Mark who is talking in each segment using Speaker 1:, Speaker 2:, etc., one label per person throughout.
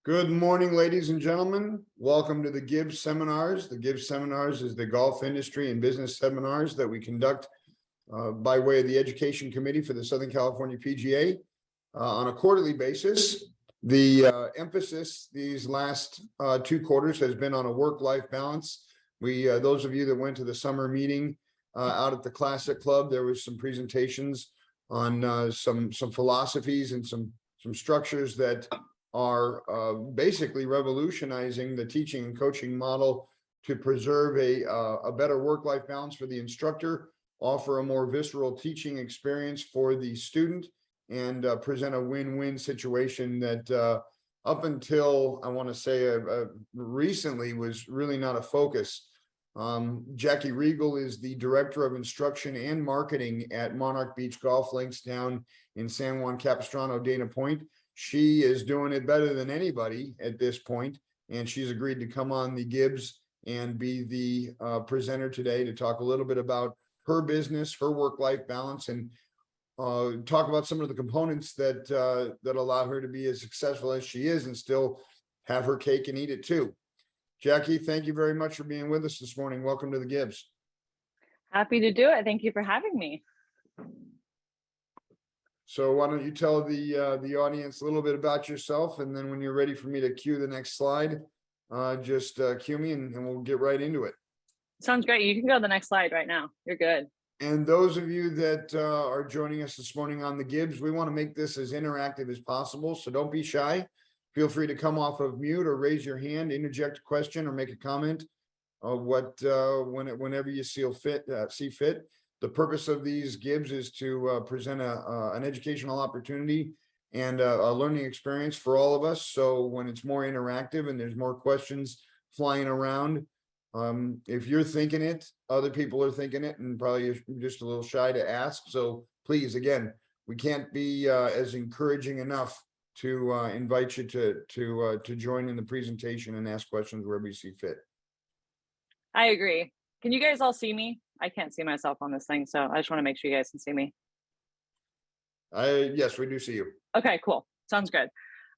Speaker 1: Good morning, ladies and gentlemen. Welcome to the GIBS seminars. The GIBS seminars is the golf industry and business seminars that we conduct by way of the Education Committee for the Southern California PGA on a quarterly basis. The emphasis these last two quarters has been on a work-life balance. Those of you that went to the summer meeting out at the Classic Club, there was some presentations on some philosophies and some structures that are basically revolutionizing the teaching and coaching model to preserve a better work-life balance for the instructor, offer a more visceral teaching experience for the student, and present a win-win situation that up until, I want to say, recently was really not a focus. Jackie Regal is the Director of Instruction and Marketing at Monarch Beach Golf Links down in San Juan Capistrano, Dana Point. She is doing it better than anybody at this point, and she's agreed to come on the GIBS and be the presenter today to talk a little bit about her business, her work-life balance, and talk about some of the components that that allow her to be as successful as she is and still have her cake and eat it too. Jackie, thank you very much for being with us this morning. Welcome to the GIBS.
Speaker 2: Happy to do it. Thank you for having me.
Speaker 1: So why don't you tell the audience a little bit about yourself, and then when you're ready for me to cue the next slide, just cue me and we'll get right into it.
Speaker 2: Sounds great. You can go to the next slide right now. You're good.
Speaker 1: And those of you that are joining us this morning on the GIBS, we want to make this as interactive as possible, so don't be shy. Feel free to come off of mute or raise your hand, interject a question or make a comment whenever you see fit. The purpose of these GIBS is to present an educational opportunity and a learning experience for all of us. So when it's more interactive and there's more questions flying around, if you're thinking it, other people are thinking it, and probably you're just a little shy to ask. So please, again, we can't be as encouraging enough to invite you to join in the presentation and ask questions wherever you see fit.
Speaker 2: I agree. Can you guys all see me? I can't see myself on this thing, so I just want to make sure you guys can see me.
Speaker 1: Yes, we do see you.
Speaker 2: Okay, cool. Sounds good.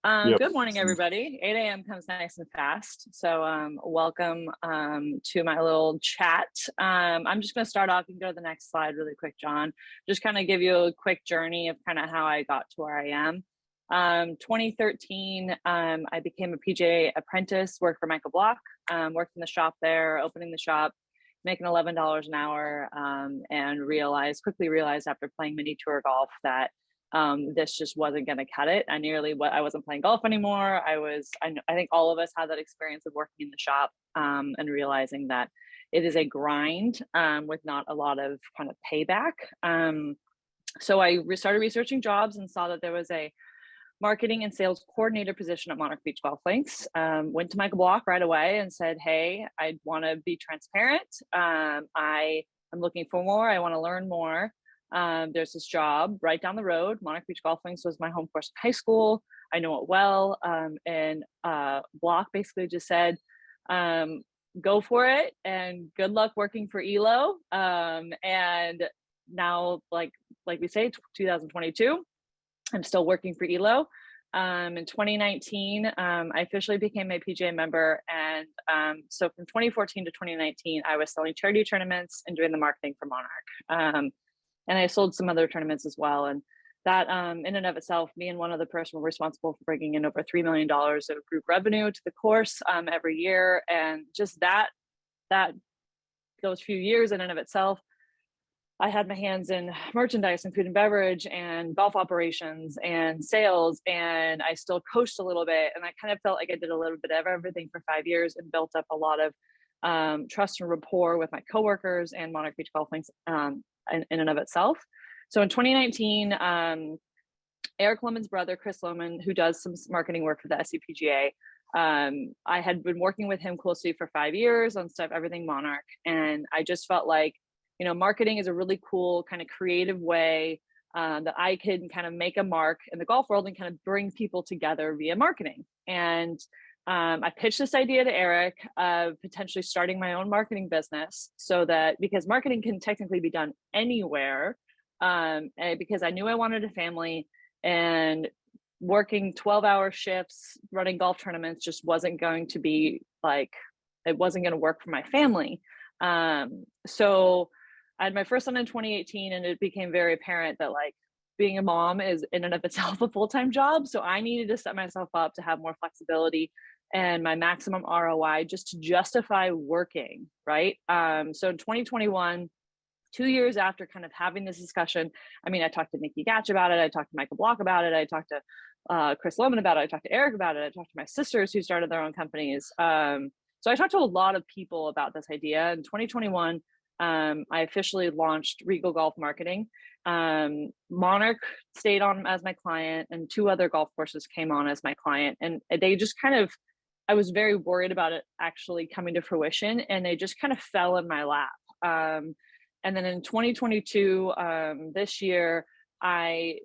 Speaker 1: Yep.
Speaker 2: Good morning, everybody. 8 a.m. comes nice and fast. So welcome to my little chat. I'm just going to start off. You can go to the next slide really quick, John. Just kind of give you a quick journey of kind of how I got to where I am. 2013, I became a PGA apprentice, worked for Michael Block, worked in the shop there, opening the shop, making $11 an hour, and quickly realized after playing mini tour golf that this just wasn't going to cut it. I wasn't playing golf anymore. I think all of us had that experience of working in the shop and realizing that it is a grind with not a lot of kind of payback. So I started researching jobs and saw that there was a marketing and sales coordinator position at Monarch Beach Golf Links. Went to Michael Block right away and said, hey, I want to be transparent. I am looking for more. I want to learn more. There's this job right down the road. Monarch Beach Golf Links was my home course in high school. I know it well. And Block basically just said, go for it and good luck working for ELO. And now, like we say, 2022, I'm still working for ELO. In 2019, I officially became a PGA member. And so from 2014 to 2019, I was selling charity tournaments and doing the marketing for Monarch. And I sold some other tournaments as well. And that in and of itself, me and one other person were responsible for bringing in over $3 million of group revenue to the course every year. And just those few years in and of itself, I had my hands in merchandise and food and beverage and golf operations and sales, and I still coached a little bit. And I kind of felt like I did a little bit of everything for 5 years and built up a lot of trust and rapport with my coworkers and Monarch Beach Golf Links in and of itself. So in 2019, Eric Lohman's brother, Chris Lohman, who does some marketing work for the SCPGA, I had been working with him closely for 5 years on everything Monarch. And I just felt like, marketing is a really cool kind of creative way that I can kind of make a mark in the golf world and kind of bring people together via marketing. And I pitched this idea to Eric of potentially starting my own marketing business because marketing can technically be done anywhere, because I knew I wanted a family and working 12-hour shifts, running golf tournaments just wasn't going to be like, it wasn't going to work for my family. So I had my first son in 2018, and it became very apparent that like being a mom is in and of itself a full-time job. So I needed to set myself up to have more flexibility and my maximum ROI just to justify working, right? So in 2021, 2 years after kind of having this discussion, I mean, I talked to Nikki Gatch about it. I talked to Michael Block about it. I talked to Chris Lohman about it. I talked to Eric about it. I talked to my sisters who started their own companies. So I talked to a lot of people about this idea. In 2021, I officially launched Regal Golf Marketing. Monarch stayed on as my client, and 2 other golf courses came on as my client. And they just kind of, I was very worried about it actually coming to fruition, and they just kind of fell in my lap. And then in 2022, this year, I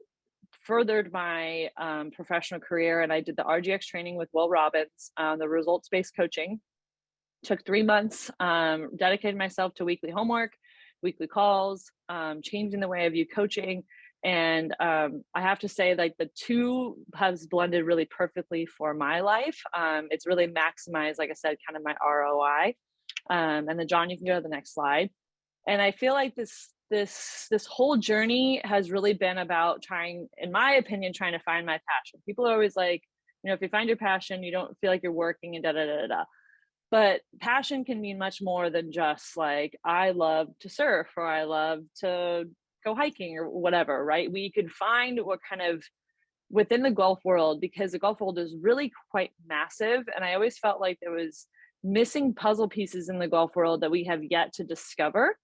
Speaker 2: furthered my professional career, and I did the RGX training with Will Robbins, the results-based coaching. Took 3 months, dedicated myself to weekly homework, weekly calls, changing the way I view coaching. And I have to say, like, the two has blended really perfectly for my life. It's really maximized, like I said, kind of my ROI. And then John, you can go to the next slide. And I feel like this whole journey has really been about trying, in my opinion, trying to find my passion. People are always like, you know, if you find your passion, you don't feel like you're working and da da da da. But passion can mean much more than just like, I love to surf or I love to go hiking or whatever, right? We could find what kind of within the golf world, because the golf world is really quite massive. And I always felt like there was missing puzzle pieces in the golf world that we have yet to discover.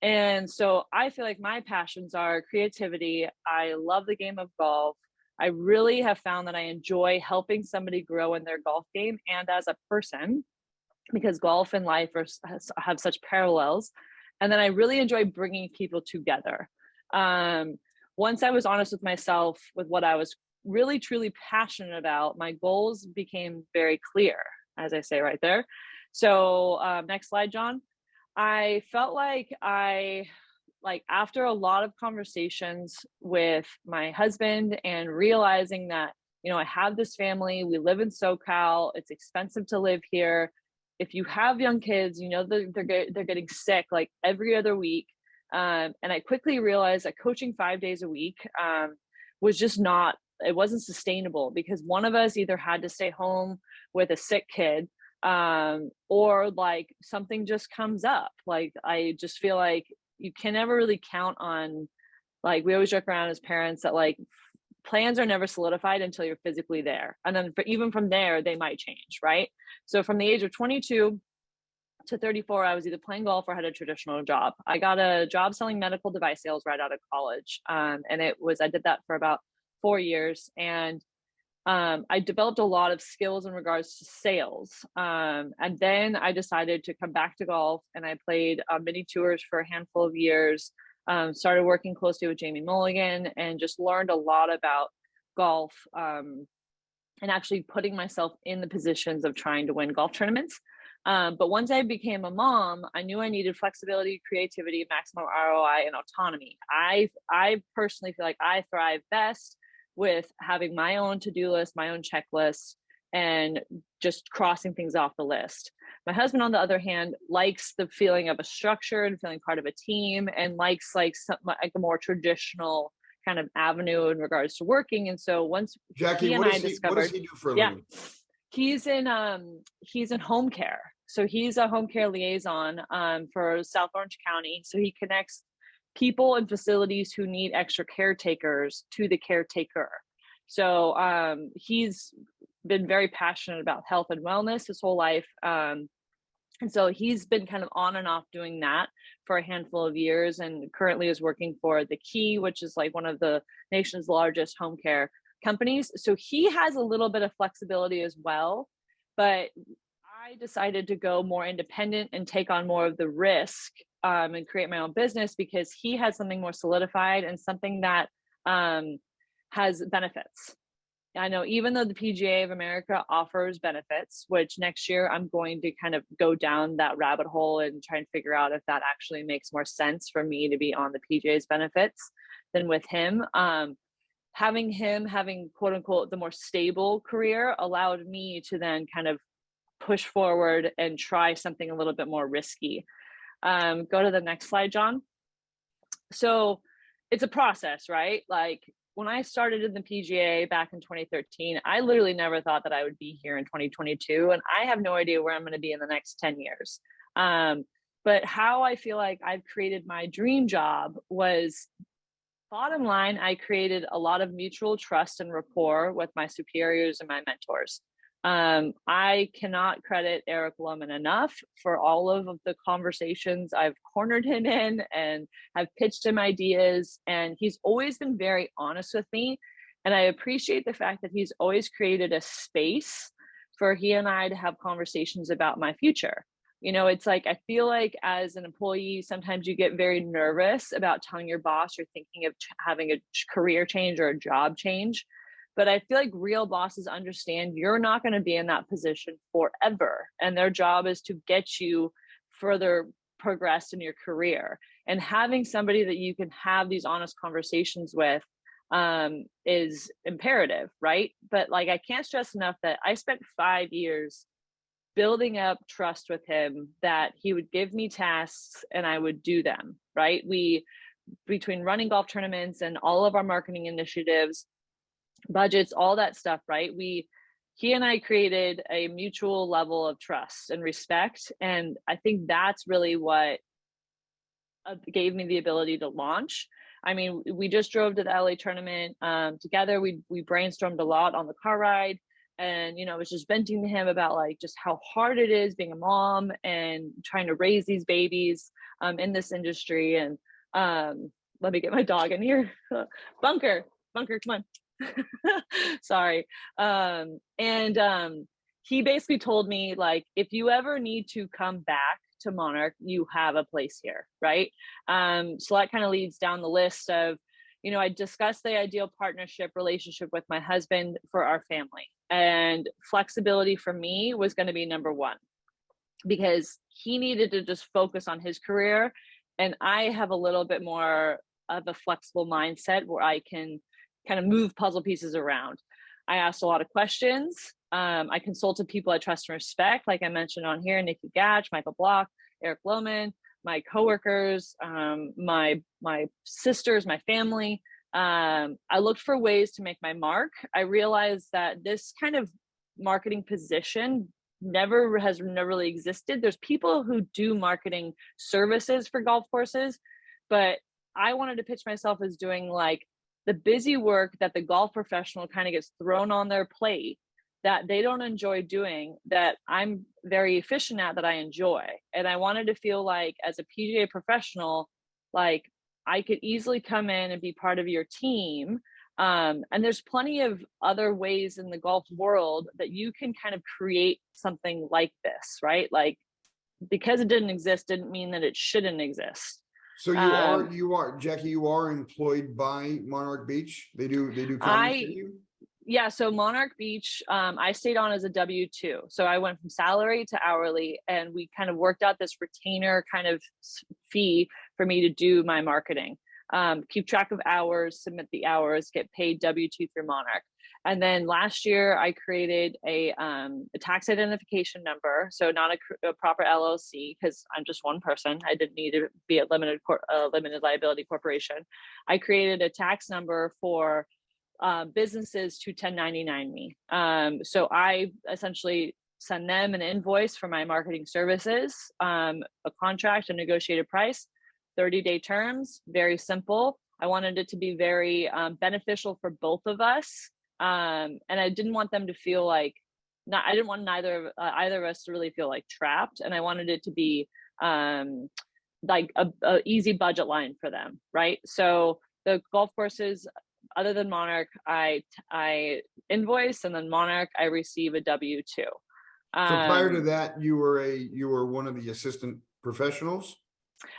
Speaker 2: And so I feel like my passions are creativity. I love the game of golf. I really have found that I enjoy helping somebody grow in their golf game and as a person, because golf and life have such parallels. And then I really enjoy bringing people together. Once I was honest with myself with what I was really truly passionate about, my goals became very clear, as I say right there. So next slide, John. I felt like after a lot of conversations with my husband and realizing that, you know, I have this family, we live in SoCal, it's expensive to live here. If you have young kids, you know, they're getting sick like every other week. And I quickly realized that coaching 5 days a week was just not, it wasn't sustainable, because one of us either had to stay home with a sick kid or like something just comes up. Like, I just feel like you can never really count on, like, we always joke around as parents that like plans are never solidified until you're physically there. And then even from there, they might change, right? So from the age of 22 to 34, I was either playing golf or had a traditional job. I got a job selling medical device sales right out of college. And I did that for about 4 years. And I developed a lot of skills in regards to sales. And then I decided to come back to golf, and I played mini tours for a handful of years. Started working closely with Jamie Mulligan and just learned a lot about golf, and actually putting myself in the positions of trying to win golf tournaments. But once I became a mom, I knew I needed flexibility, creativity, maximum ROI, and autonomy. I personally feel like I thrive best with having my own to-do list, my own checklist, and just crossing things off the list. My husband, on the other hand, likes the feeling of a structure and feeling part of a team, and likes like a more traditional kind of avenue in regards to working. And so once
Speaker 1: Jackie,
Speaker 2: he and I discovered,
Speaker 1: what does he do for a
Speaker 2: yeah,
Speaker 1: living?
Speaker 2: he's in home care. So he's a home care liaison for South Orange County. So he connects people and facilities who need extra caretakers to the caretaker. So he's been very passionate about health and wellness his whole life. And so he's been kind of on and off doing that for a handful of years, and currently is working for The Key, which is like one of the nation's largest home care companies. So he has a little bit of flexibility as well, but I decided to go more independent and take on more of the risk and create my own business, because he has something more solidified and something that has benefits. I know even though the PGA of America offers benefits, which next year I'm going to kind of go down that rabbit hole and try and figure out if that actually makes more sense for me to be on the PGA's benefits than with him. having him having quote unquote the more stable career allowed me to then kind of push forward and try something a little bit more risky. Go to the next slide, John. So it's a process, right? Like when I started in the PGA back in 2013, I literally never thought that I would be here in 2022. And I have no idea where I'm going to be in the next 10 years. But how I feel like I've created my dream job was, bottom line, I created a lot of mutual trust and rapport with my superiors and my mentors. I cannot credit Eric Lohman enough for all of the conversations I've cornered him in and have pitched him ideas. And he's always been very honest with me. And I appreciate the fact that he's always created a space for he and I to have conversations about my future. You know, it's like, I feel like as an employee, sometimes you get very nervous about telling your boss you're thinking of having a career change or a job change. But I feel like real bosses understand you're not going to be in that position forever. And their job is to get you further progressed in your career. And having somebody that you can have these honest conversations with is imperative, right? But like, I can't stress enough that I spent 5 years building up trust with him that he would give me tasks and I would do them, right? Between running golf tournaments and all of our marketing initiatives, budgets, all that stuff, right? He and I created a mutual level of trust and respect. And I think that's really what gave me the ability to launch. I mean, we just drove to the LA tournament together. We brainstormed a lot on the car ride. And, you know, I was just venting to him about like just how hard it is being a mom and trying to raise these babies in this industry. And let me get my dog in here. Bunker, come on. Sorry. He basically told me, like, if you ever need to come back to Monarch, you have a place here, right? So that kind of leads down the list of, you know, I discussed the ideal partnership relationship with my husband for our family, and flexibility for me was going to be number one, because he needed to just focus on his career. And I have a little bit more of a flexible mindset where I can kind of move puzzle pieces around. I asked a lot of questions. I consulted people I trust and respect, like I mentioned on here, Nikki Gatch, Michael Block, Eric Lohman, my coworkers, my sisters, my family. I looked for ways to make my mark. I realized that this kind of marketing position never really existed. There's people who do marketing services for golf courses, but I wanted to pitch myself as doing like the busy work that the golf professional kind of gets thrown on their plate that they don't enjoy doing, that I'm very efficient at, that I enjoy. And I wanted to feel like as a PGA professional, like I could easily come in and be part of your team. And there's plenty of other ways in the golf world that you can kind of create something like this, right? Like, because it didn't exist didn't mean that it shouldn't exist.
Speaker 1: So you are Jackie, you are employed by Monarch Beach. They do compensate you?
Speaker 2: Yeah, so Monarch Beach, I stayed on as a W-2. So I went from salary to hourly, and we kind of worked out this retainer kind of fee for me to do my marketing. Keep track of hours, submit the hours, get paid W-2 through Monarch. And then last year I created a tax identification number. So not a proper LLC, because I'm just one person. I didn't need to be a limited liability corporation. I created a tax number for businesses to 1099 me. So I essentially send them an invoice for my marketing services, a contract, a negotiated price, 30-day terms, very simple. I wanted it to be very beneficial for both of us. And I didn't want them to feel like, I didn't want either of us to really feel like trapped. And I wanted it to be like a easy budget line for them, right? So the golf courses, other than Monarch, I invoice, and then Monarch, I receive a W-2.
Speaker 1: So prior to that, you were one of the assistant professionals?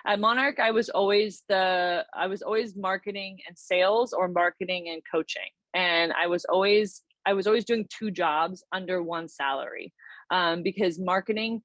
Speaker 2: At Monarch, I was always marketing and sales, or marketing and coaching. And I was always doing two jobs under one salary, because marketing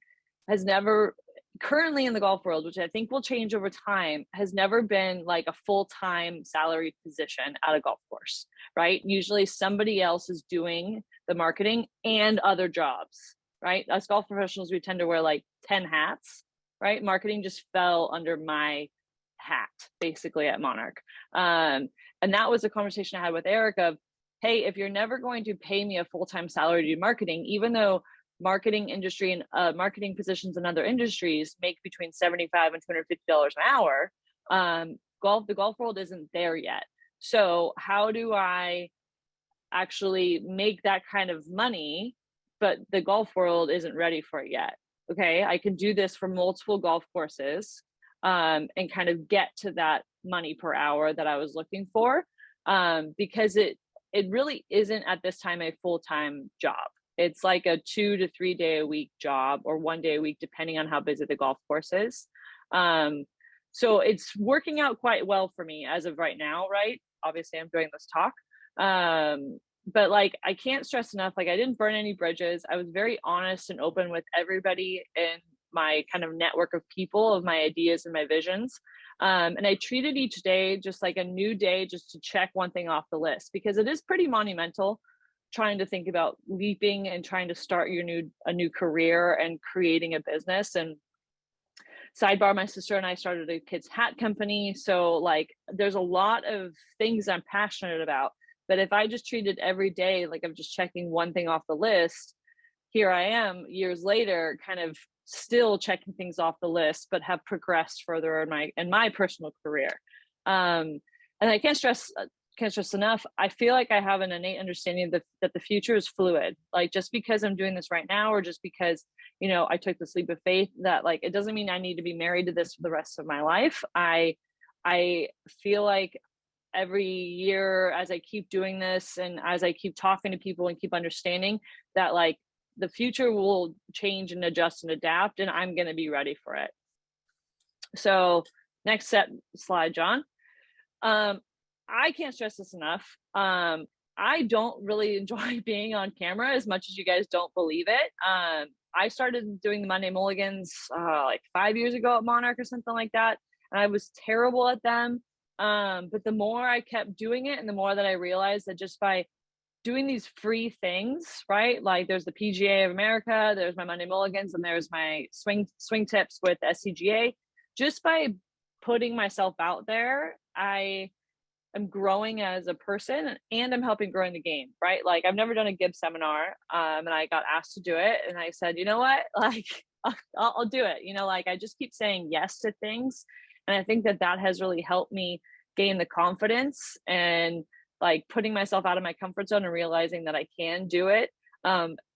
Speaker 2: has never, currently in the golf world, which I think will change over time, has never been like a full-time salaried position at a golf course, right? Usually somebody else is doing the marketing and other jobs, right? As golf professionals, we tend to wear like 10 hats, right? Marketing just fell under my hat basically at Monarch. And that was a conversation I had with Eric of, hey, if you're never going to pay me a full-time salary to do marketing, even though marketing industry and marketing positions in other industries make between $75 and $250 an hour, the golf world isn't there yet. So how do I actually make that kind of money, but the golf world isn't ready for it yet? Okay, I can do this for multiple golf courses, and kind of get to that money per hour that I was looking for, because it really isn't at this time a full-time job. It's like a 2 to 3 day a week job, or 1 day a week, depending on how busy the golf course is. So it's working out quite well for me as of right now, right? Obviously I'm doing this talk. But like, I can't stress enough, like I didn't burn any bridges. I was very honest and open with everybody in my kind of network of people, of my ideas and my visions. And I treated each day just like a new day, just to check one thing off the list, because it is pretty monumental trying to think about leaping and trying to start a new career and creating a business. And sidebar, my sister and I started a kids hat company. So like, there's a lot of things I'm passionate about, but if I just treated every day like I'm just checking one thing off the list, here I am years later, kind of still checking things off the list, but have progressed further in my personal career. And I can't stress enough, I feel like I have an innate understanding that the future is fluid. Like, just because I'm doing this right now, or just because, I took this leap of faith, that like, it doesn't mean I need to be married to this for the rest of my life. I feel like every year, as I keep doing this and as I keep talking to people and keep understanding that like the future will change and adjust and adapt, and I'm going to be ready for it. So next slide, John. I can't stress this enough. I don't really enjoy being on camera as much as you guys don't believe it. I started doing the Monday Mulligans like 5 years ago at Monarch or something like that, and I was terrible at them. But the more I kept doing it, and the more that I realized that just by doing these free things, right? Like there's the PGA of America, there's my Monday Mulligans, and there's my swing tips with SCPGA. Just by putting myself out there, I am growing as a person, and I'm helping growing the game, right? Like I've never done a GIBS seminar, and I got asked to do it, and I said, you know what, like I'll do it. Like I just keep saying yes to things, and I think that has really helped me gain the confidence, and like putting myself out of my comfort zone and realizing that I can do it.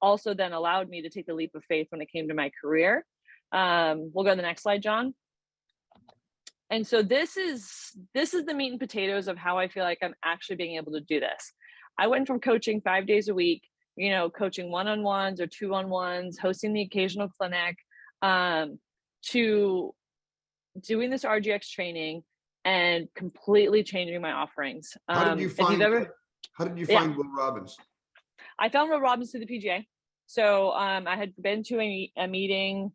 Speaker 2: Also then allowed me to take the leap of faith when it came to my career. We'll go to the next slide, John. And so this is the meat and potatoes of how I feel like I'm actually being able to do this. I went from coaching 5 days a week, coaching one-on-ones or two-on-ones, hosting the occasional clinic, to doing this RGX training and completely changing my offerings.
Speaker 1: How did you find Will Robbins?
Speaker 2: I found Will Robbins through the PGA. So I had been to a meeting.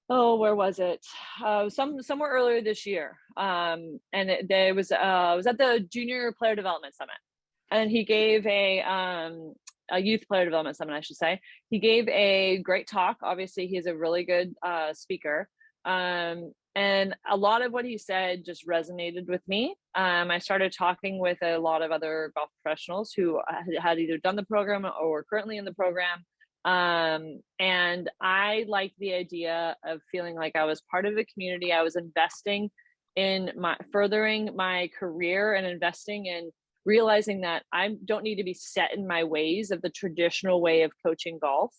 Speaker 2: Oh, where was it? Somewhere earlier this year. And it was at the Junior Player Development Summit, and he gave a youth player development summit, I should say. He gave a great talk. Obviously, he's a really good speaker. And a lot of what he said just resonated with me. I started talking with a lot of other golf professionals who had either done the program or were currently in the program. And I liked the idea of feeling like I was part of the community. I was investing in furthering my career, and investing in realizing that I don't need to be set in my ways of the traditional way of coaching golf.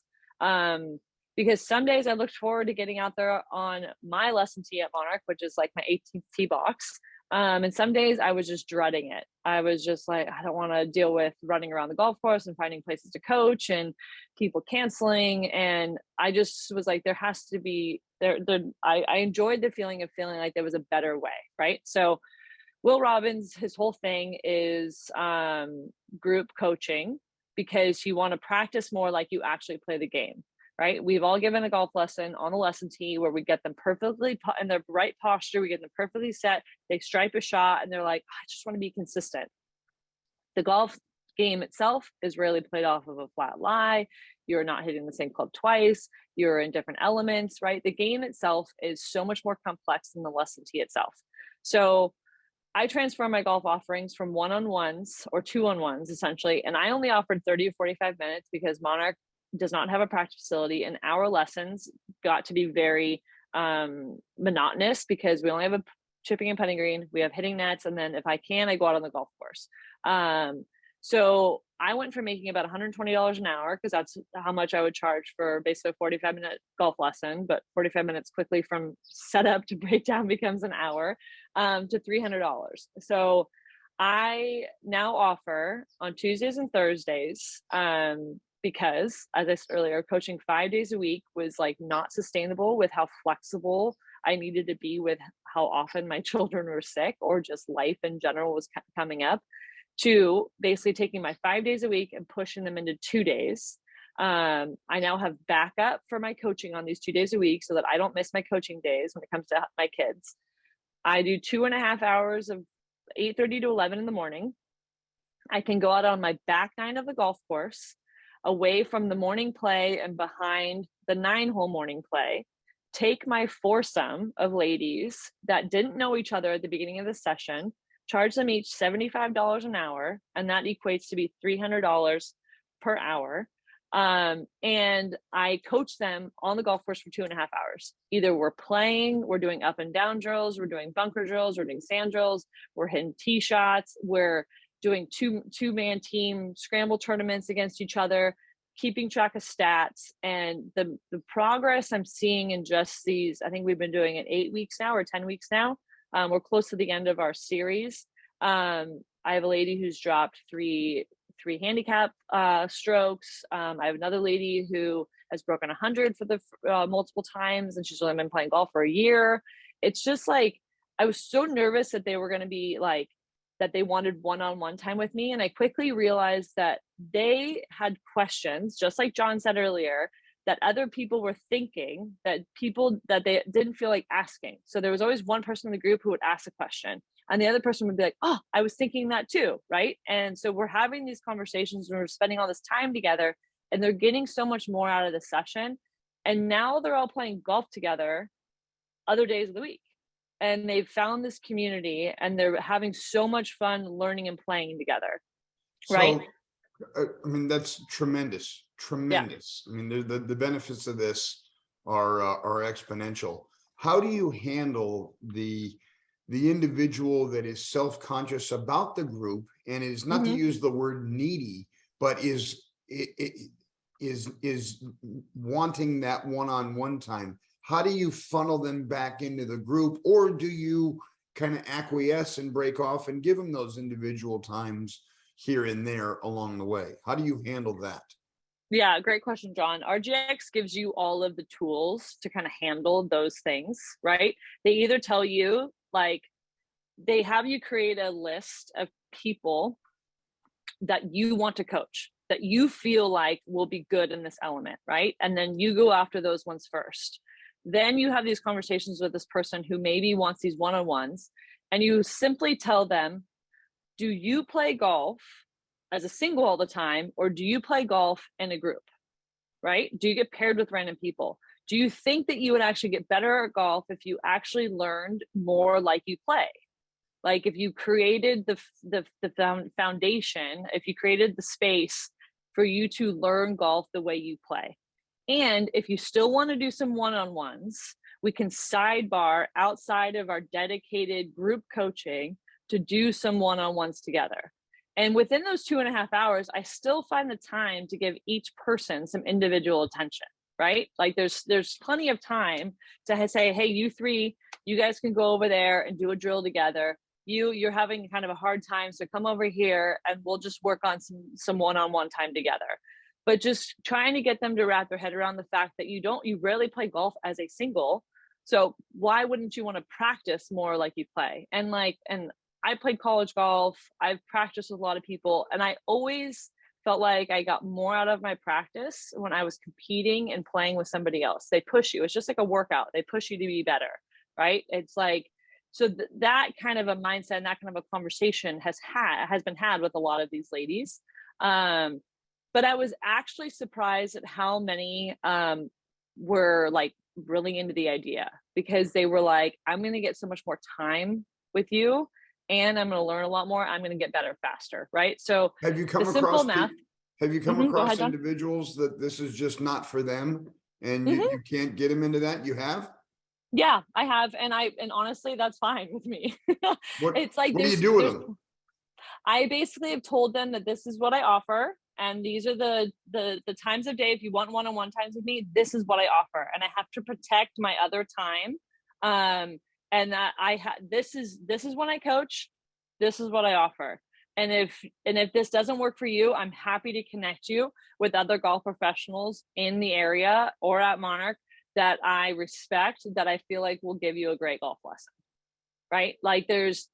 Speaker 2: Because some days I looked forward to getting out there on my lesson tee at Monarch, which is like my 18th tee box. And some days I was just dreading it. I was just like, I don't want to deal with running around the golf course and finding places to coach and people canceling. And I just was like, there has to be I enjoyed the feeling of feeling like there was a better way. Right. So Will Robbins, his whole thing is group coaching, because you want to practice more like you actually play the game. right? We've all given a golf lesson on a lesson tee where we get them perfectly in their right posture. We get them perfectly set. They stripe a shot and they're like, I just want to be consistent. The golf game itself is rarely played off of a flat lie. You're not hitting the same club twice. You're in different elements, right? The game itself is so much more complex than the lesson tee itself. So I transfer my golf offerings from one-on-ones or two-on-ones essentially. And I only offered 30 to 45 minutes because Monarch does not have a practice facility, and our lessons got to be very monotonous because we only have a chipping and putting green, we have hitting nets, and then if I can, I go out on the golf course. So I went from making about $120 an hour, because that's how much I would charge for basically a 45-minute golf lesson, but 45 minutes quickly from setup to breakdown becomes an hour, to $300. So I now offer on Tuesdays and Thursdays, because as I said earlier, coaching 5 days a week was like not sustainable with how flexible I needed to be with how often my children were sick or just life in general was coming up, to basically taking my 5 days a week and pushing them into 2 days. I now have backup for my coaching on these 2 days a week so that I don't miss my coaching days when it comes to my kids. I do 2.5 hours of 8:30 to 11 in the morning. I can go out on my back nine of the golf course, away from the morning play and behind the 9-hole morning play, take my foursome of ladies that didn't know each other at the beginning of the session, charge them each $75 an hour, and that equates to be $300 per hour. And I coach them on the golf course for 2.5 hours. Either we're playing, we're doing up and down drills, we're doing bunker drills, we're doing sand drills, we're hitting tee shots, we're doing two-man team scramble tournaments against each other, keeping track of stats. And the progress I'm seeing in just these, I think we've been doing it 8 weeks now or 10 weeks now. We're close to the end of our series. I have a lady who's dropped three handicap strokes. I have another lady who has broken 100 for the multiple times, and she's only been playing golf for a year. It's just like, I was so nervous that they were going to be like, that they wanted one-on-one time with me. And I quickly realized that they had questions, just like John said earlier, that other people were thinking, that people that they didn't feel like asking. So there was always one person in the group who would ask a question, and the other person would be like, oh, I was thinking that too, right? And so we're having these conversations and we're spending all this time together, and they're getting so much more out of the session. And now they're all playing golf together other days of the week. And they've found this community, and they're having so much fun learning and playing together. Right.
Speaker 1: So, I mean, that's tremendous.
Speaker 2: Yeah.
Speaker 1: I mean, the benefits of this are exponential. How do you handle the individual that is self-conscious about the group and is, not to use the word needy, but is wanting that one-on-one time? How do you funnel them back into the group, or do you kind of acquiesce and break off and give them those individual times here and there along the way? How do you handle that?
Speaker 2: Yeah, great question, John. RGX gives you all of the tools to kind of handle those things, right? They either tell you, like, they have you create a list of people that you want to coach, that you feel like will be good in this element, right? And then you go after those ones first. Then you have these conversations with this person who maybe wants these one-on-ones, and you simply tell them, do you play golf as a single all the time, or do you play golf in a group, right? Do you get paired with random people? Do you think that you would actually get better at golf if you actually learned more like you play? Like if you created the foundation, if you created the space for you to learn golf the way you play. And if you still want to do some one-on-ones, we can sidebar outside of our dedicated group coaching to do some one-on-ones together. And within those 2.5 hours, I still find the time to give each person some individual attention, right? Like there's plenty of time to say, hey, you three, you guys can go over there and do a drill together. You're having kind of a hard time, so come over here and we'll just work on some one-on-one time together. But just trying to get them to wrap their head around the fact that you rarely play golf as a single. So why wouldn't you want to practice more like you play? And I played college golf. I've practiced with a lot of people, and I always felt like I got more out of my practice when I was competing and playing with somebody else. They push you. It's just like a workout. They push you to be better, right? It's like, so that kind of a mindset and that kind of a conversation has been had with a lot of these ladies. But I was actually surprised at how many were like really into the idea, because they were like, I'm going to get so much more time with you, and I'm going to learn a lot more. I'm going to get better faster, right? So
Speaker 1: Have you come
Speaker 2: the simple
Speaker 1: across
Speaker 2: math.
Speaker 1: have you come
Speaker 2: Go
Speaker 1: across
Speaker 2: ahead, John.
Speaker 1: individuals that this is just not for them and
Speaker 2: hmm
Speaker 1: you can't get them into that? You have?
Speaker 2: Yeah, I have, and honestly, that's fine with me. It's like
Speaker 1: What do you do with
Speaker 2: there's
Speaker 1: them?
Speaker 2: I basically have told them that this is what I offer, and these are the times of day. If you want one-on-one times with me, this is what I offer, and I have to protect my other time. And that this is when I coach. This is what I offer. And if this doesn't work for you, I'm happy to connect you with other golf professionals in the area or at Monarch that I respect, that I feel like will give you a great golf lesson. Right? Like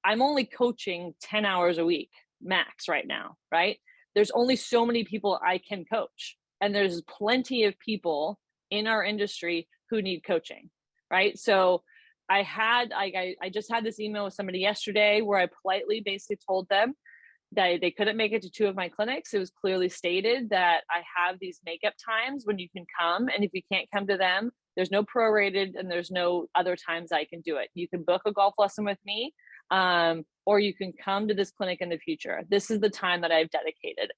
Speaker 2: I'm only coaching 10 hours a week max right now, right? There's only so many people I can coach. And there's plenty of people in our industry who need coaching, right? So I just had this email with somebody yesterday where I politely basically told them that they couldn't make it to 2 of my clinics. It was clearly stated that I have these makeup times when you can come, and if you can't come to them, there's no prorated and there's no other times I can do it. You can book a golf lesson with me, or you can come to this clinic in the future. This is the time that I've dedicated.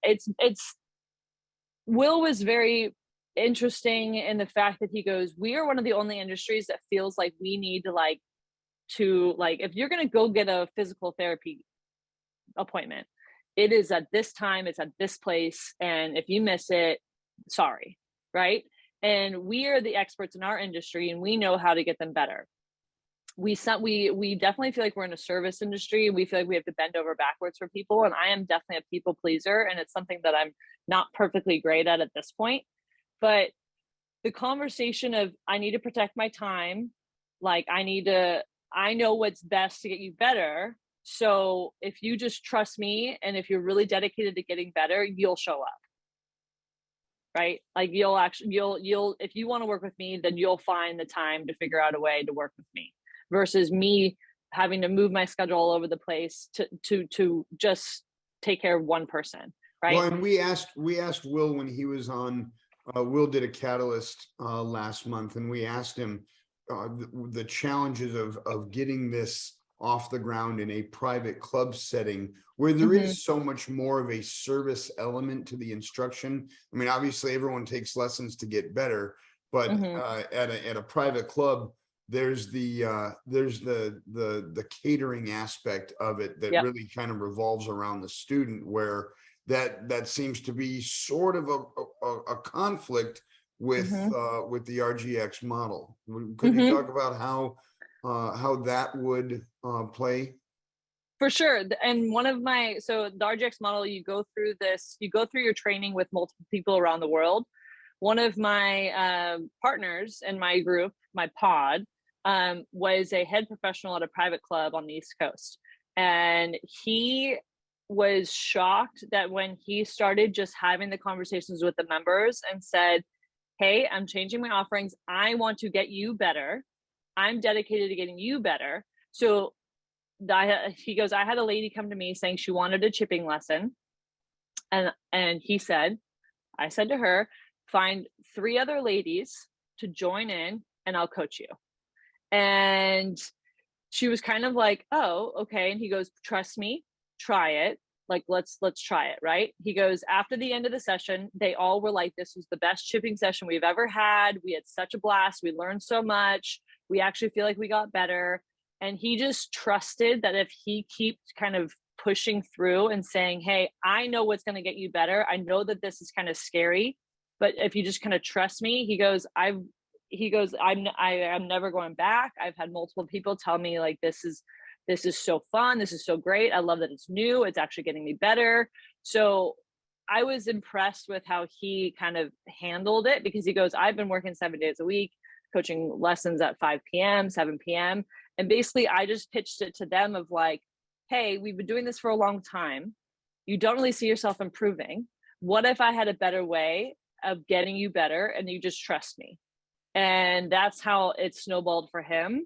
Speaker 2: Will was very interesting in the fact that he goes, we are one of the only industries that feels like we need to if you're going to go get a physical therapy appointment, it is at this time, it's at this place, and if you miss it, sorry, right? And we are the experts in our industry, and we know how to get them better. We definitely feel like we're in a service industry. We feel like we have to bend over backwards for people, and I am definitely a people pleaser, and it's something that I'm not perfectly great at this point. But the conversation of, I need to protect my time, like I know what's best to get you better. So if you just trust me, and if you're really dedicated to getting better, you'll show up. Right? Like you'll if you want to work with me, then you'll find the time to figure out a way to work with me, versus me having to move my schedule all over the place to just take care of one person. Right.
Speaker 1: Well, and we asked Will when he was on, Will did a catalyst last month, and we asked him the challenges of getting this off the ground in a private club setting where there is so much more of a service element to the instruction. I mean, obviously everyone takes lessons to get better, but at a private club, there's the catering aspect of it that really kind of revolves around the student, where that seems to be sort of a conflict with the RGX model. Could you talk about how that would play?
Speaker 2: For sure. And so the RGX model, you go through your training with multiple people around the world. One of my partners in my group, my pod, was a head professional at a private club on the East Coast. And he was shocked that when he started just having the conversations with the members and said, hey, I'm changing my offerings. I want to get you better. I'm dedicated to getting you better. So he goes, I had a lady come to me saying she wanted a chipping lesson. And I said to her, find 3 other ladies to join in and I'll coach you. And she was kind of like, oh, okay. And he goes, trust me, try it. Like, let's try it. Right. He goes, after the end of the session, they all were like, this was the best chipping session we've ever had. We had such a blast. We learned so much. We actually feel like we got better. And he just trusted that if he keeps kind of pushing through and saying, hey, I know what's going to get you better. I know that this is kind of scary, but if you just kind of trust me, he goes, I'm never going back. I've had multiple people tell me like, this is so fun. This is so great. I love that it's new. It's actually getting me better. So I was impressed with how he kind of handled it, because he goes, I've been working 7 days a week, coaching lessons at 5 p.m., 7 p.m. And basically I just pitched it to them of like, hey, we've been doing this for a long time. You don't really see yourself improving. what if I had a better way of getting you better and you just trust me? And that's how it snowballed for him.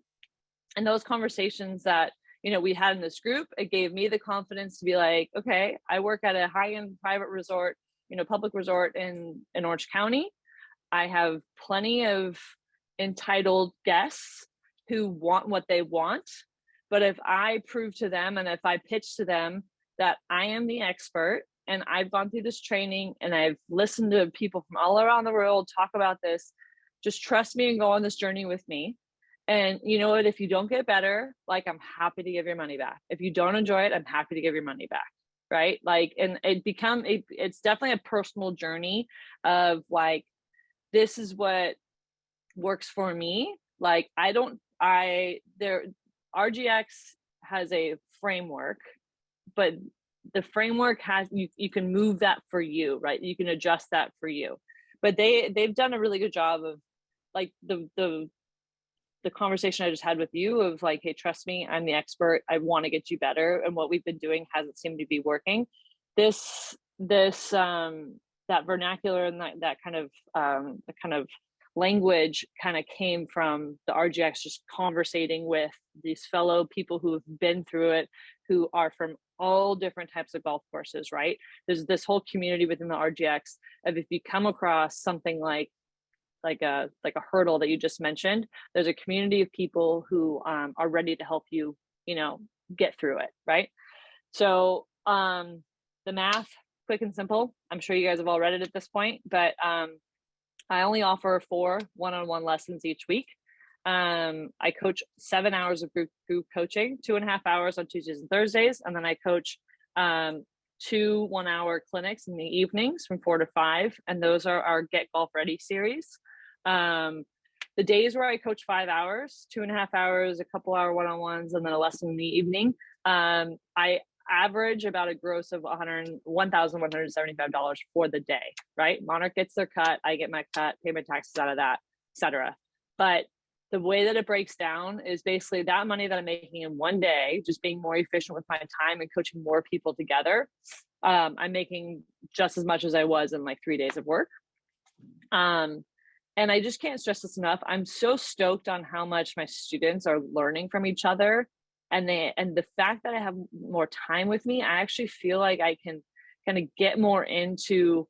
Speaker 2: And those conversations that, we had in this group, it gave me the confidence to be like, okay, I work at a high-end private resort, public resort in Orange County. I have plenty of entitled guests who want what they want. But if I prove to them and if I pitch to them that I am the expert and I've gone through this training and I've listened to people from all around the world talk about this, just trust me and go on this journey with me. And you know what, if you don't get better, like, I'm happy to give your money back. If you don't enjoy it, I'm happy to give your money back. Right. Like, and it's definitely a personal journey of like, this is what works for me. Like, RGX has a framework, but the framework has, you can move that for you, right? You can adjust that for you. But they've done a really good job of like the conversation I just had with you of like, hey, trust me, I'm the expert. I want to get you better. And what we've been doing hasn't seemed to be working. That vernacular and that kind of language kind of came from the RGX, just conversating with these fellow people who have been through it, who are from all different types of golf courses, right? There's this whole community within the RGX of, if you come across something like a hurdle that you just mentioned, there's a community of people who are ready to help you, get through it, right? So the math, quick and simple. I'm sure you guys have all read it at this point, but I only offer 4 one-on-one lessons each week. I coach 7 hours of group coaching, 2.5 hours on Tuesdays and Thursdays, and then I coach 2 1-hour clinics in the evenings from 4 to 5, and those are our Get Golf Ready series. The days where I coach 5 hours, 2.5 hours, a couple hour one-on-ones, and then a lesson in the evening, I average about a gross of $1,175 for the day, right? Monarch gets their cut, I get my cut, pay my taxes out of that, etc. But the way that it breaks down is basically that money that I'm making in one day, just being more efficient with my time and coaching more people together. I'm making just as much as I was in like 3 days of work. And I just can't stress this enough. I'm so stoked on how much my students are learning from each other. And the fact that I have more time with me, I actually feel like I can kind of get more into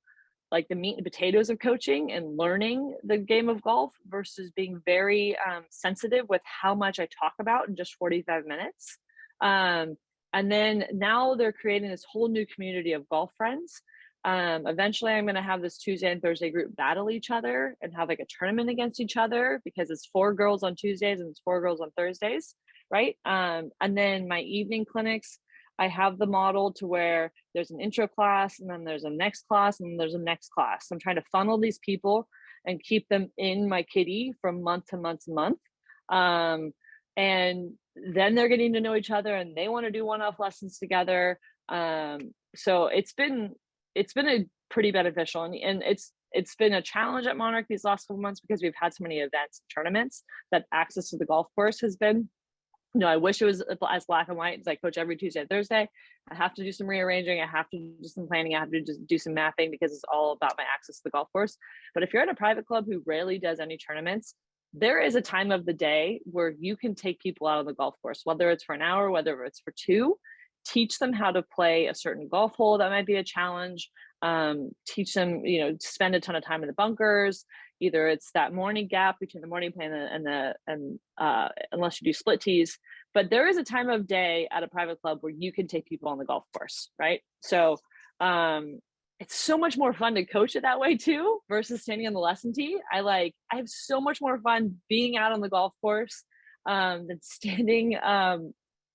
Speaker 2: like the meat and potatoes of coaching and learning the game of golf versus being very sensitive with how much I talk about in just 45 minutes. And then now they're creating this whole new community of golf friends. Eventually I'm going to have this Tuesday and Thursday group battle each other and have like a tournament against each other, because it's 4 girls on Tuesdays and it's 4 girls on Thursdays. Right. And then my evening clinics, I have the model to where there's an intro class and then there's a next class and there's a next class. I'm trying to funnel these people and keep them in my kitty from month to month to month. And then they're getting to know each other and they want to do one-off lessons together. So it's been a pretty beneficial, and it's been a challenge at Monarch these last couple months because we've had so many events and tournaments that access to the golf course has been, I wish it was as black and white as I coach every Tuesday and Thursday. I have to do some rearranging. I have to do some planning. I have to just do some mapping because it's all about my access to the golf course. But if you're at a private club who rarely does any tournaments, there is a time of the day where you can take people out on the golf course, whether it's for an hour, whether it's for 2, teach them how to play a certain golf hole that might be a challenge, teach them, spend a ton of time in the bunkers. Either it's that morning gap between the morning play and unless you do split tees, but there is a time of day at a private club where you can take people on the golf course, right? So it's so much more fun to coach it that way too, versus standing on the lesson tee. I have so much more fun being out on the golf course than standing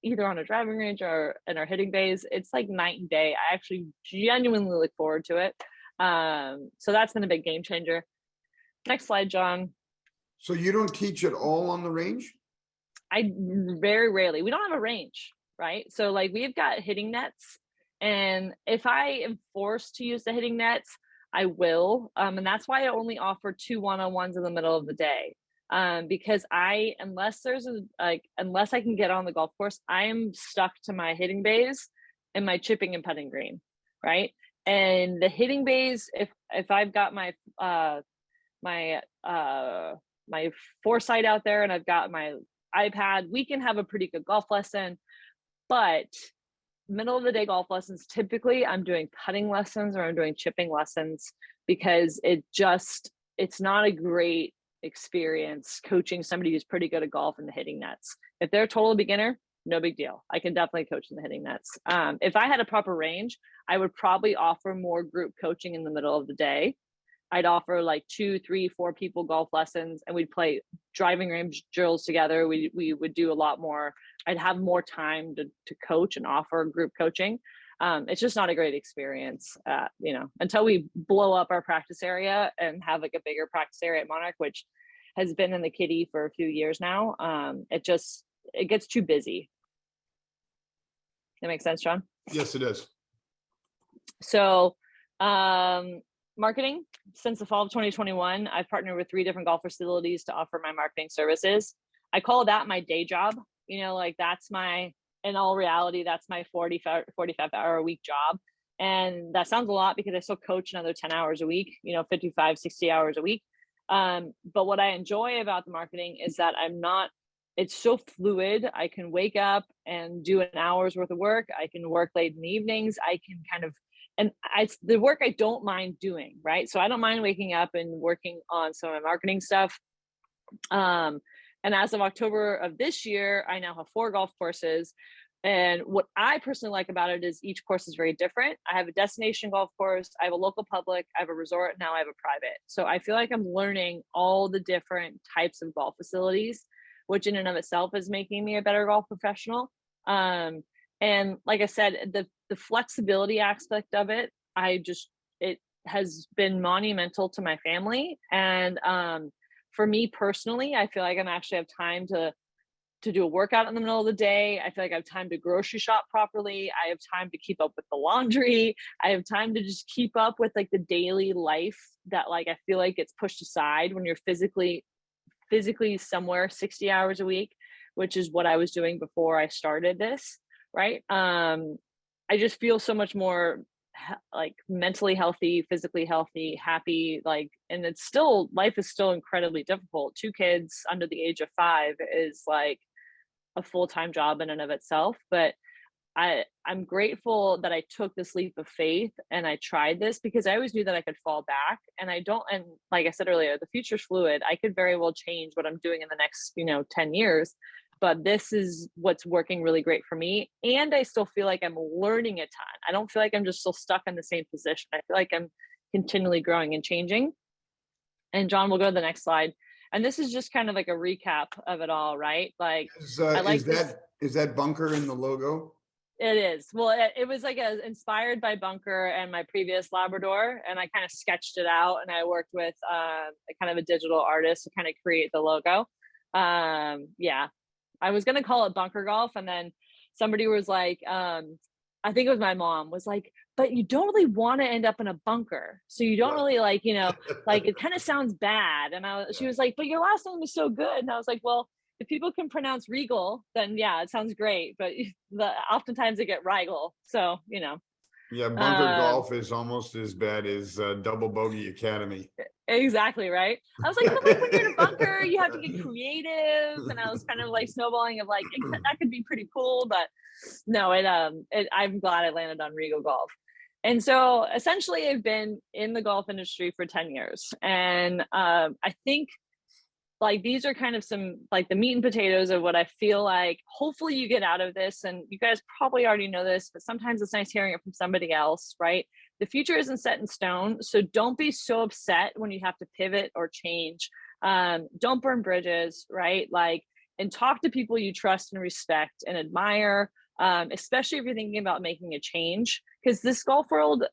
Speaker 2: either on a driving range or in our hitting bays. It's like night and day. I actually genuinely look forward to it. So that's been a big game changer. Next slide, John.
Speaker 1: So you don't teach at all on the range?
Speaker 2: I very rarely. We don't have a range, right? So like we've got hitting nets, and if I am forced to use the hitting nets, I will. And that's why I only offer 2 one-on-ones in the middle of the day. Because unless I can get on the golf course, I am stuck to my hitting bays and my chipping and putting green, right? And the hitting bays, if I've got my my foresight out there and I've got my iPad, we can have a pretty good golf lesson. But middle of the day golf lessons, typically I'm doing putting lessons or I'm doing chipping lessons, because it's not a great experience coaching somebody who's pretty good at golf in the hitting nets. If they're a total beginner, no big deal. I can definitely coach in the hitting nets. If I had a proper range, I would probably offer more group coaching in the middle of the day. I'd offer like 2, 3, 4 people golf lessons, and we'd play driving range drills together. We would do a lot more. I'd have more time to coach and offer group coaching. It's just not a great experience, until we blow up our practice area and have like a bigger practice area at Monarch, which has been in the kitty for a few years now. It gets too busy. That makes sense, John?
Speaker 1: Yes, it is.
Speaker 2: So, marketing, since the fall of 2021, I've partnered with 3 different golf facilities to offer my marketing services. I call that my day job. That's in all reality, that's my 45 hour a week job. And that sounds a lot because I still coach another 10 hours a week, 55, 60 hours a week. But what I enjoy about the marketing is that it's so fluid. I can wake up and do an hour's worth of work. I can work late in the evenings. I can the work I don't mind doing, right? So I don't mind waking up and working on some of my marketing stuff. And as of October of this year, I now have 4 golf courses. And what I personally like about it is each course is very different. I have a destination golf course, I have a local public, I have a resort, now I have a private. So I feel like I'm learning all the different types of golf facilities, which in and of itself is making me a better golf professional. And like I said, the flexibility aspect of it, it has been monumental to my family. And for me personally, I feel like I'm actually have time to do a workout in the middle of the day. I feel like I have time to grocery shop properly. I have time to keep up with the laundry. I have time to just keep up with like the daily life that like I feel like gets pushed aside when you're physically somewhere 60 hours a week, which is what I was doing before I started this, right? I just feel so much more like mentally healthy, physically healthy, happy, and life is still incredibly difficult. 2 kids under the age of 5 is like a full-time job in and of itself. But I'm grateful that I took this leap of faith and I tried this, because I always knew that I could fall back, and like I said earlier, the future's fluid. I could very well change what I'm doing in the next, 10 years, but this is what's working really great for me. And I still feel like I'm learning a ton. I don't feel like I'm just still stuck in the same position. I feel like I'm continually growing and changing. And John, we'll go to the next slide. And this is just kind of like a recap of it all, right? Like,
Speaker 1: Is
Speaker 2: this.
Speaker 1: is that bunker in the logo?
Speaker 2: It is. Well, it was like inspired by Bunker and my previous Labrador, and I kind of sketched it out, and I worked with a kind of a digital artist to kind of create the logo. Yeah, I was gonna call it Bunker Golf, and then somebody was like, I think it was my mom was like, but you don't really want to end up in a bunker, so you don't really like, it kind of sounds bad. And she was like, but your last name is so good, and I was like, well, if people can pronounce Regal, then yeah, it sounds great. But oftentimes they get Rigel. So,
Speaker 1: Yeah, bunker golf is almost as bad as double bogey academy.
Speaker 2: Exactly, right? I was like, but like when you're in a bunker, you have to get creative. And I was kind of like snowballing of like, that could be pretty cool. But no, I'm glad I landed on Regal Golf. And so essentially I've been in the golf industry for 10 years. And I think like these are kind of some like the meat and potatoes of what I feel like hopefully you get out of this. And you guys probably already know this, but sometimes it's nice hearing it from somebody else, right? The future isn't set in stone, so don't be so upset when you have to pivot or change. Don't burn bridges, right? And talk to people you trust and respect and admire, especially if you're thinking about making a change, because this golf world,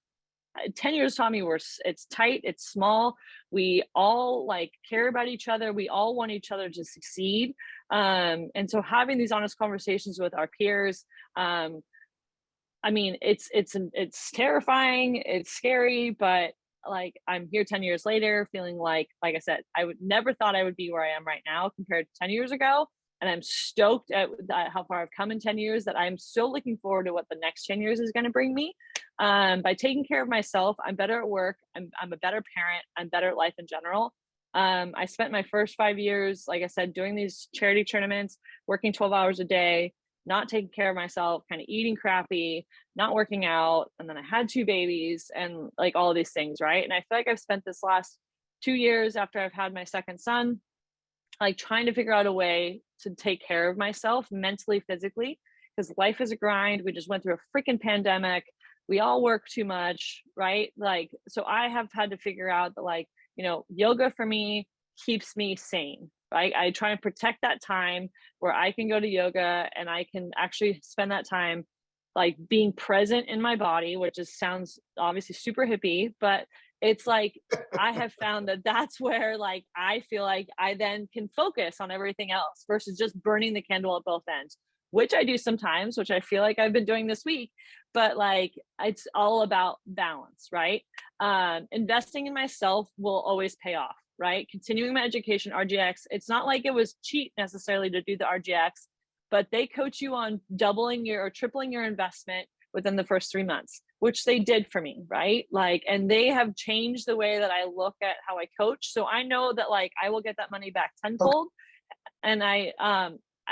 Speaker 2: 10 years taught me it's tight, it's small. We all care about each other. We all want each other to succeed. And so having these honest conversations with our peers, it's terrifying, it's scary, but I'm here 10 years later feeling like I said, I would never thought I would be where I am right now compared to 10 years ago. And I'm stoked at how far I've come in 10 years, that I'm so looking forward to what the next 10 years is going to bring me. By taking care of myself, I'm better at work. I'm a better parent. I'm better at life in general. I spent my first 5 years, like I said, doing these charity tournaments, working 12 hours a day, not taking care of myself, kind of eating crappy, not working out. And then I had two babies and like all of these things, right? And I feel like I've spent this last 2 years after I've had my second son, like trying to figure out a way to take care of myself mentally, physically, because life is a grind. We just went through a freaking pandemic. We all work too much, right? Like, so I have had to figure out that, like, yoga for me keeps me sane, right? I try and protect that time where I can go to yoga and I can actually spend that time like being present in my body, which just sounds obviously super hippie, but it's like I have found that that's where like I feel like I then can focus on everything else versus just burning the candle at both ends, which I do sometimes, which I feel like I've been doing this week. But like it's all about balance, right? Investing in myself will always pay off, right? Continuing my education, RGX. It's not like it was cheap necessarily to do the RGX, but they coach you on doubling your or tripling your investment within the first 3 months, which they did for me, right? Like, and they have changed the way that I look at how I coach. So I know that like I will get that money back tenfold. And I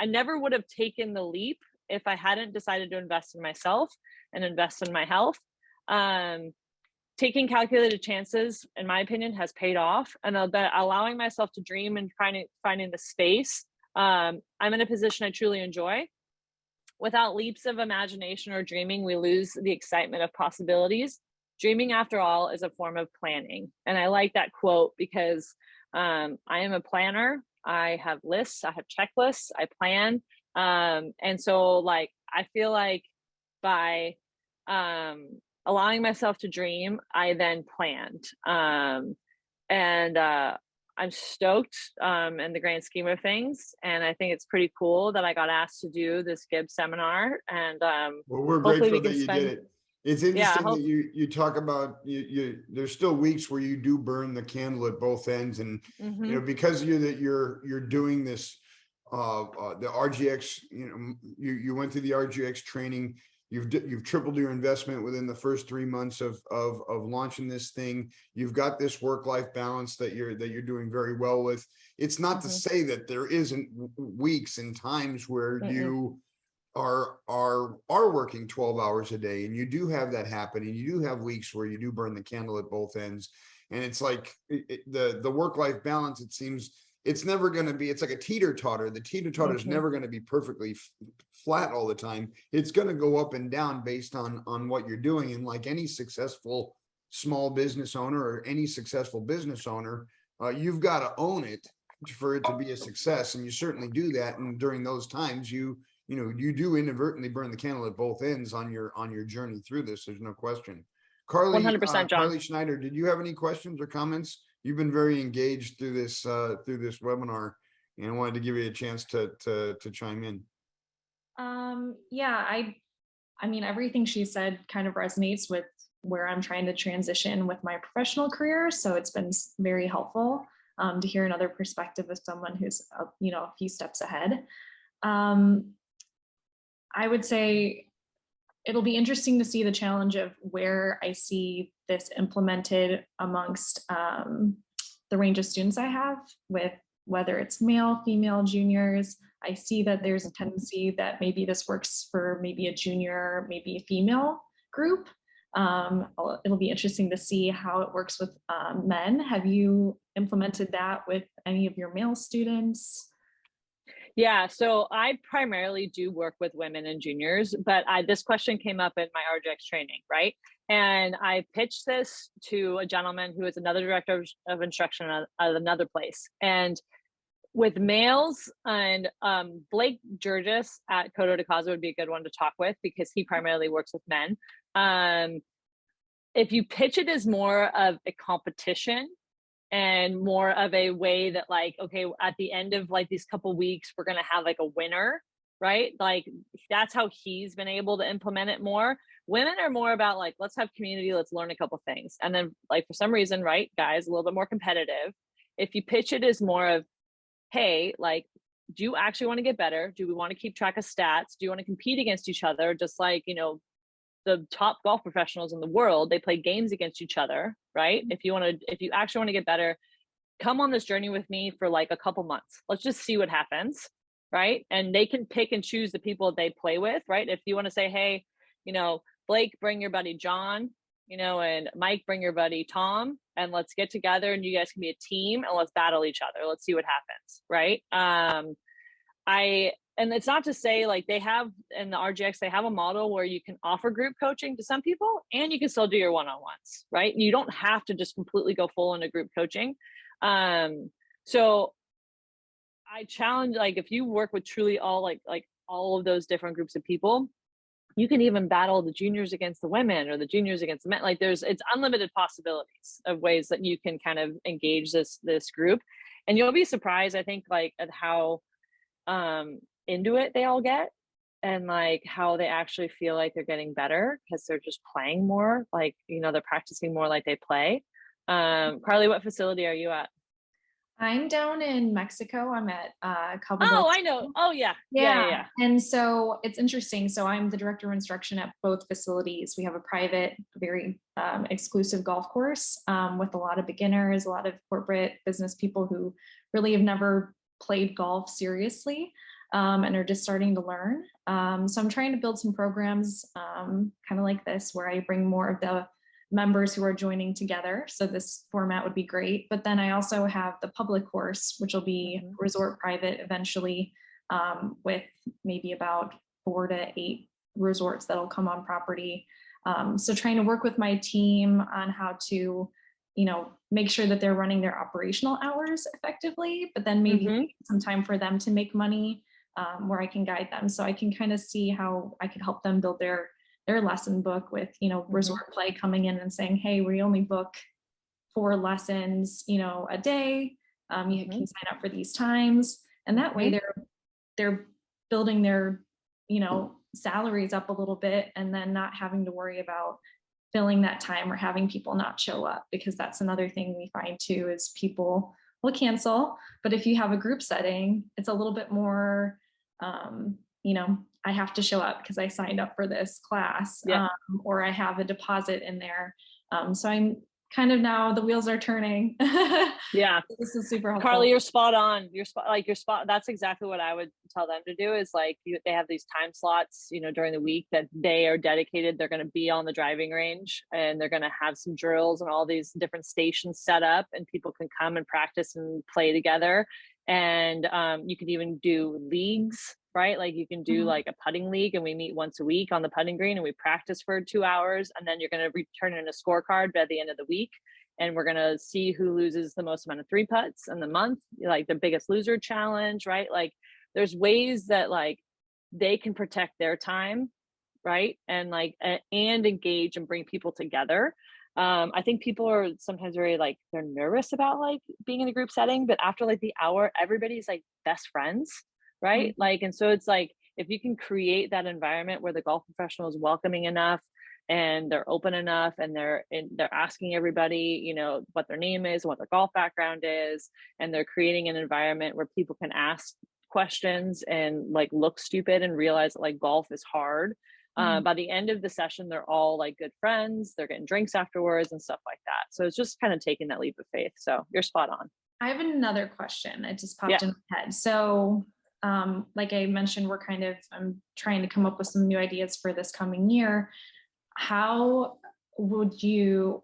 Speaker 2: never would have taken the leap if I hadn't decided to invest in myself and invest in my health. Taking calculated chances, in my opinion, has paid off, and allowing myself to dream and finding the space. I'm in a position I truly enjoy. Without leaps of imagination or dreaming, we lose the excitement of possibilities. Dreaming, after all, is a form of planning. And I like that quote because I am a planner. I have lists, I have checklists, I plan. And so like, I feel like by allowing myself to dream, I then planned. And I'm stoked in the grand scheme of things. And I think it's pretty cool that I got asked to do this GIBS seminar. And
Speaker 1: Well, we're
Speaker 2: hopefully we
Speaker 1: grateful
Speaker 2: can
Speaker 1: that you did
Speaker 2: spend,
Speaker 1: it. It's
Speaker 2: yeah,
Speaker 1: interesting that you talk about there's still weeks where you do burn the candle at both ends, and because you're doing this the RGX, you went through the RGX training. You've tripled your investment within the first 3 months of launching this thing. You've got this work-life balance that you're doing very well with. It's not to say that there isn't weeks and times where you are working 12 hours a day, and you do have that happen, and you do have weeks where you do burn the candle at both ends. And it's like the work-life balance, it seems it's never going to be, it's like a teeter-totter. The teeter-totter is never going to be perfectly flat all the time. It's going to go up and down based on what you're doing. And like any successful small business owner or any successful business owner, you've got to own it for it to be a success. And you certainly do that. And during those times, you do inadvertently burn the candle at both ends on your journey through this. There's no question. Carly,
Speaker 2: 100%, John.
Speaker 1: Carly Schneider, did you have any questions or comments? You've been very engaged through this webinar, and I wanted to give you a chance to chime in.
Speaker 3: Yeah, I mean, everything she said kind of resonates with where I'm trying to transition with my professional career. So it's been very helpful to hear another perspective of someone who's, a few steps ahead. I would say it'll be interesting to see the challenge of where I see this implemented amongst the range of students I have, with whether it's male, female, juniors. I see that there's a tendency that maybe this works for maybe a junior, maybe a female group. It'll be interesting to see how it works with men. Have you implemented that with any of your male students?
Speaker 2: Yeah, so I primarily do work with women and juniors, but this question came up in my RGX training, right? And I pitched this to a gentleman who is another director of instruction at another place. And with males, and Blake Jurgis at Coto de Casa would be a good one to talk with because he primarily works with men. If you pitch it as more of a competition and more of a way that like, okay, at the end of like these couple weeks, we're going to have like a winner, right? Like that's how he's been able to implement it more. Women are more about like, let's have community, let's learn a couple things. And then like, for some reason, right, guys, a little bit more competitive. If you pitch it as more of, hey, like, do you actually want to get better? Do we want to keep track of stats? Do you want to compete against each other? Just like, the top golf professionals in the world. They play games against each other, right? If you actually want to get better, come on this journey with me for like a couple months. Let's just see what happens, right? And they can pick and choose the people they play with, right? If you want to say, hey, Blake, bring your buddy John, and Mike, bring your buddy Tom, and let's get together and you guys can be a team and let's battle each other. Let's see what happens, right? And it's not to say like they have in the RGX, they have a model where you can offer group coaching to some people and you can still do your one-on-ones, right? You don't have to just completely go full into group coaching. So I challenge, like, if you work with truly all all of those different groups of people, you can even battle the juniors against the women or the juniors against the men. Like it's unlimited possibilities of ways that you can kind of engage this group. And you'll be surprised, I think, like at how into it they all get and like how they actually feel like they're getting better because they're just playing more, like, they're practicing more like they play. Carly, what facility are you at?
Speaker 3: I'm down in Mexico. I'm at Cabo
Speaker 2: Oh,
Speaker 3: Del
Speaker 2: I know. Oh, yeah.
Speaker 3: Yeah. And so it's interesting. So I'm the director of instruction at both facilities. We have a private, very exclusive golf course with a lot of beginners, a lot of corporate business people who really have never played golf seriously and are just starting to learn. So I'm trying to build some programs kind of like this, where I bring more of the members who are joining together. So this format would be great. But then I also have the public course, which will be resort private eventually, with maybe about 4 to 8 resorts that'll come on property. So trying to work with my team on how to, make sure that they're running their operational hours effectively, but then maybe some time for them to make money, where I can guide them. So I can kind of see how I could help them build their lesson book with, resort play coming in and saying, hey, we only book 4 lessons, a day. You can sign up for these times. And that way they're building their, salaries up a little bit and then not having to worry about filling that time or having people not show up, because that's another thing we find too, is people will cancel. But if you have a group setting, it's a little bit more, I have to show up because I signed up for this class, or I have a deposit in there. So I'm kind of, now the wheels are turning.
Speaker 2: Yeah.
Speaker 3: This is super helpful.
Speaker 2: Carly, you're spot on. You're spot. That's exactly what I would tell them to do, is like, they have these time slots, during the week that they are dedicated. They're going to be on the driving range and they're going to have some drills and all these different stations set up, and people can come and practice and play together. And you can even do leagues, right? Like you can do like a putting league, and we meet once a week on the putting green and we practice for 2 hours, and then you're going to return in a scorecard by the end of the week. And we're going to see who loses the most amount of 3 putts in the month, like the biggest loser challenge, right? Like there's ways that like they can protect their time, right? And like, and engage and bring people together. I think people are sometimes very like, they're nervous about like being in a group setting, but after like the hour, everybody's like best friends, right? Like, and so it's like, if you can create that environment where the golf professional is welcoming enough and they're open enough and they're asking everybody, what their name is, what their golf background is, and they're creating an environment where people can ask questions and like look stupid and realize that like golf is hard. By the end of the session, they're all like good friends. They're getting drinks afterwards and stuff like that. So it's just kind of taking that leap of faith. So you're spot on.
Speaker 3: I have another question. It just popped in my head. So like I mentioned, I'm trying to come up with some new ideas for this coming year. How did you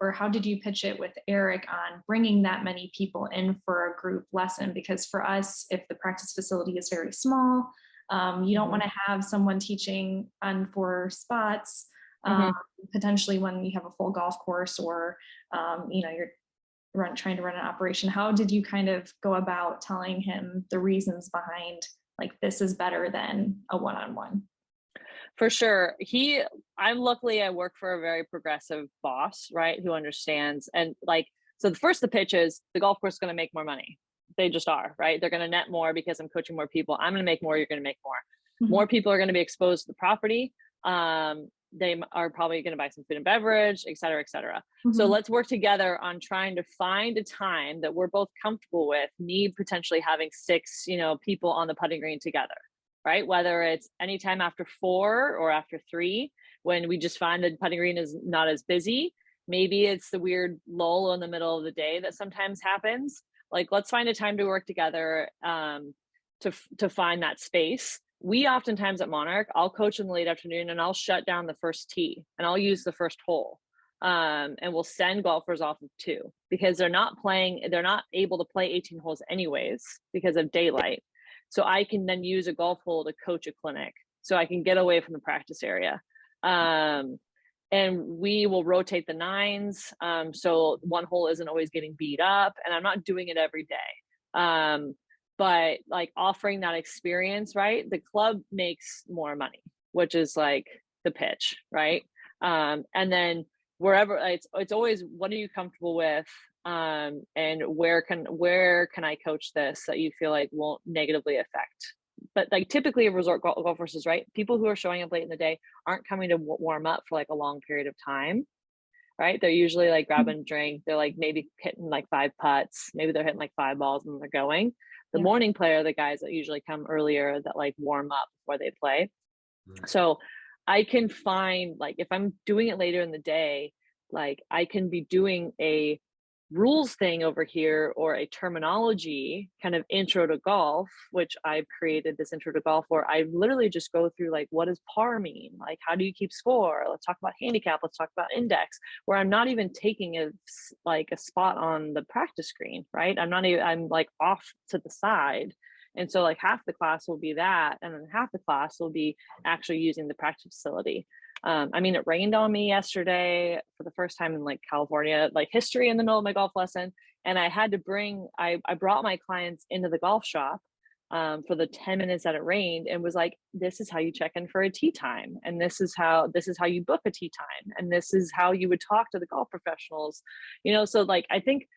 Speaker 3: pitch it with Eric on bringing that many people in for a group lesson? Because for us, if the practice facility is very small, you don't want to have someone teaching on 4 spots, potentially when you have a full golf course, or you're trying to run an operation. How did you kind of go about telling him the reasons behind like this is better than a one-on-one?
Speaker 2: For sure. Luckily I work for a very progressive boss, right? Who understands. And like, so the pitch is the golf course is going to make more money. They just are, right? They're going to net more because I'm coaching more people. I'm going to make more. You're going to make more. More people are going to be exposed to the property. They are probably going to buy some food and beverage, et cetera, et cetera. So let's work together on trying to find a time that we're both comfortable with, me potentially having 6, people on the putting green together, right? Whether it's anytime after 4 or after 3, when we just find the putting green is not as busy. Maybe it's the weird lull in the middle of the day that sometimes happens. Like, let's find a time to work together to find that space. We oftentimes at Monarch, I'll coach in the late afternoon and I'll shut down the first tee and I'll use the first hole. And we'll send golfers off of 2 because they're not able to play 18 holes anyways because of daylight. So I can then use a golf hole to coach a clinic. So I can get away from the practice area. And we will rotate the 9s. So one hole isn't always getting beat up, and I'm not doing it every day. But like offering that experience, right? The club makes more money, which is like the pitch, right? And then wherever it's always, what are you comfortable with? And where can I coach this that you feel like won't negatively affect? But like typically resort golfers is right. People who are showing up late in the day aren't coming to warm up for like a long period of time, right? They're usually like grabbing a drink. They're like maybe hitting like 5 putts. Maybe they're hitting like 5 balls and they're going. The morning player, the guys that usually come earlier that like warm up before they play. Right. So I can find, like, if I'm doing it later in the day, like I can be doing a rules thing over here or a terminology kind of intro to golf, which I've created this intro to golf where I literally just go through like, what does par mean? Like, how do you keep score? Let's talk about handicap. Let's talk about index, where I'm not even taking a spot on the practice screen, right? I'm like off to the side. And so like half the class will be that. And then half the class will be actually using the practice facility. I mean, it rained on me yesterday for the first time in like California, like history in the middle of my golf lesson. And I had to I brought my clients into the golf shop for the 10 minutes that it rained and was like, this is how you check in for a tee time. And this is how you book a tee time. And this is how you would talk to the golf professionals, so like, I think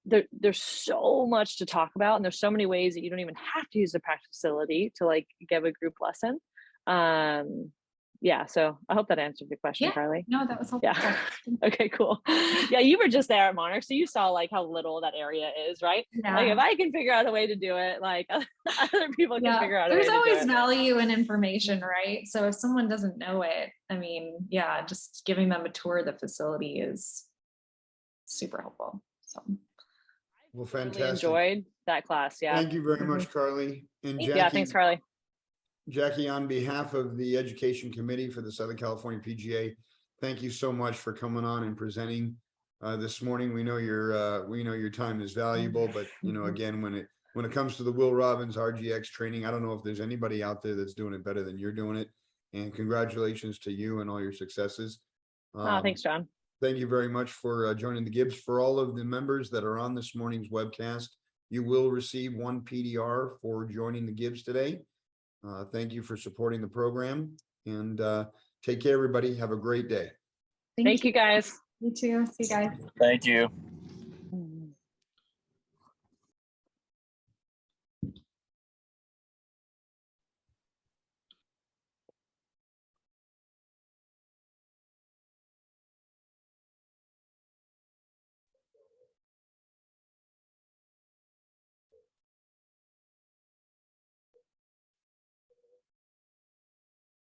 Speaker 2: there's so much to talk about. And there's so many ways that you don't even have to use the practice facility to like give a group lesson. Yeah, so I hope that answered the question, Carly.
Speaker 3: No, that was helpful.
Speaker 2: Yeah. Okay, cool. Yeah, you were just there at Monarch, so you saw like how little that area is, right? Yeah. Like if I can figure out a way to do it, like other people can figure out a way to do it.
Speaker 3: There's always value in information, right? So if someone doesn't know it, I mean, yeah, just giving them a tour of the facility is super helpful. So.
Speaker 1: Well, fantastic.
Speaker 2: Really enjoyed that class. Yeah.
Speaker 1: Thank you very much, Carly. And Jackie,
Speaker 2: yeah, thanks, Carly.
Speaker 1: Jackie, on behalf of the Education Committee for the Southern California PGA, thank you so much for coming on and presenting this morning. We know your time is valuable, but again, when it comes to the Will Robbins RGX training, I don't know if there's anybody out there that's doing it better than you're doing it. And congratulations to you and all your successes.
Speaker 2: Thanks, John.
Speaker 1: Thank you very much for joining the GIBS. For all of the members that are on this morning's webcast, you will receive 1 PDR for joining the GIBS today. Thank you for supporting the program, and take care, everybody. Have a great day.
Speaker 2: Thank you, guys.
Speaker 3: You too. See you guys.
Speaker 4: Thank you.